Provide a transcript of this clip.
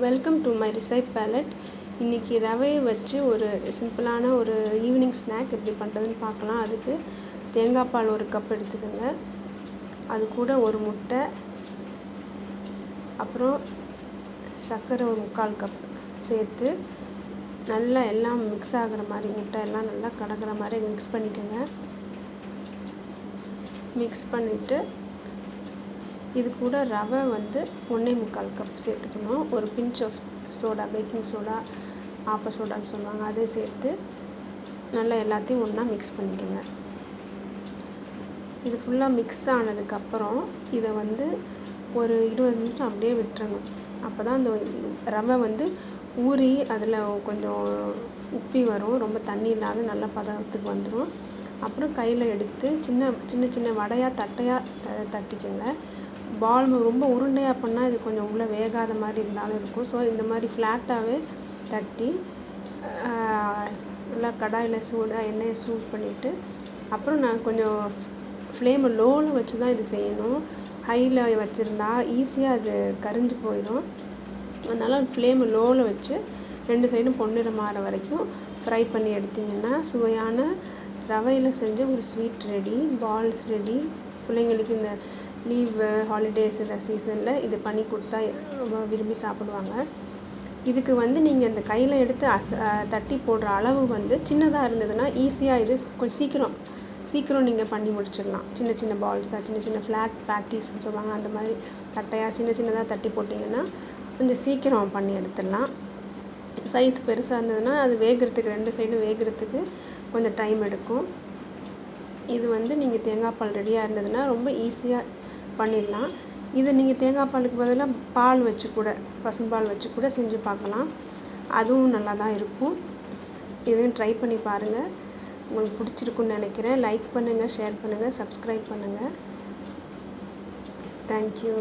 Welcome to my recipe palette. இன்றைக்கி ரவையை வச்சு ஒரு சிம்பிளான ஒரு ஈவினிங் ஸ்நாக் எப்படி பண்ணுறதுன்னு பார்க்கலாம். அதுக்கு தேங்காய் பால் 1 கப் எடுத்துக்கோங்க. அது கூட ஒரு முட்டை, அப்புறம் சர்க்கரை ஒரு 3/4 கப் சேர்த்து நல்லா எல்லாம் மிக்ஸ் ஆகிற மாதிரி, முட்டை எல்லாம் நல்லா கலக்கிற மாதிரி மிக்ஸ் பண்ணிக்கோங்க. மிக்ஸ் பண்ணிவிட்டு இது கூட ரவை 1.25 கப் சேர்த்துக்கணும். ஒரு pinch of soda, baking soda, ஆப்ப சோடான்னு சொல்லுவாங்க, அதை சேர்த்து நல்லா எல்லாத்தையும் ஒன்றா மிக்ஸ் பண்ணிக்கோங்க. இது ஃபுல்லாக மிக்ஸ் ஆனதுக்கப்புறம் இதை ஒரு 20 நிமிஷம் அப்படியே விட்டுறணும். அப்போ தான் அந்த ரவை ஊறி அதில் கொஞ்சம் உப்பி வரும். ரொம்ப தண்ணி இல்லாத நல்ல பதத்துக்கு வந்துடும். அப்புறம் கையில் எடுத்து சின்ன சின்ன வடையாக தட்டையாக தட்டிக்கோங்க. பால் ரொம்ப உருண்டையாக பண்ணால் இது கொஞ்சம் உள்ளே வேகாத மாதிரி இருந்தாலும் இருக்கும். ஸோ இந்த மாதிரி ஃப்ளாட்டாகவே தட்டி நல்லா கடாயில் எண்ணெயை சூடு பண்ணிவிட்டு, அப்புறம் நான் கொஞ்சம் ஃப்ளேமை லோவில் வச்சு தான் இது செய்யணும். ஹையில் வச்சுருந்தா ஈஸியாக அது கரிஞ்சு போயிடும். அதனால் ஃப்ளேமை லோவில் வச்சு 2 சைடும் பொன்னிறம் ஆகிற வரைக்கும் ஃப்ரை பண்ணி எடுத்திங்கன்னா சுவையான ரவையில் செஞ்ச ஒரு ஸ்வீட் ரெடி, பால்ஸ் ரெடி. பிள்ளைங்களுக்கு இந்த லீவு, ஹாலிடேஸ் இந்த சீசனில் இது பண்ணி கொடுத்தா ரொம்ப விரும்பி சாப்பிடுவாங்க. இதுக்கு நீங்கள் இந்த கையில் எடுத்து தட்டி போடுற அளவு சின்னதாக இருந்ததுன்னா ஈஸியாக இது கொஞ்சம் சீக்கிரம் நீங்கள் பண்ணி முடிச்சிடலாம். சின்ன சின்ன பால்ஸாக, சின்ன சின்ன ஃப்ளாட் பேட்டிஸ்ன்னு சொல்லுவாங்க, அந்த மாதிரி தட்டையாக சின்னதாக தட்டி போட்டிங்கன்னா கொஞ்சம் சீக்கிரம் பண்ணி எடுத்துடலாம். சைஸ் பெருசாக இருந்ததுன்னா அது வேகிறதுக்கு 2 சைடும் வேகிறதுக்கு கொஞ்சம் டைம் எடுக்கும். இது நீங்கள் தேங்காய் பால் ரெடியாக இருந்ததுன்னா ரொம்ப ஈஸியாக பண்ணிடலாம். இது நீங்கள் தேங்காய் பாலுக்கு பதிலாக பால் வச்சு கூட, பசும்பால் வச்சு கூட செஞ்சு பார்க்கலாம். அதுவும் நல்லா தான் இருக்கும். இதையும் ட்ரை பண்ணி பாருங்கள். உங்களுக்கு பிடிச்சிருக்குன்னு நினைக்கிறேன். லைக் பண்ணுங்கள், ஷேர் பண்ணுங்கள், சப்ஸ்கிரைப் பண்ணுங்கள். தேங்க்யூ.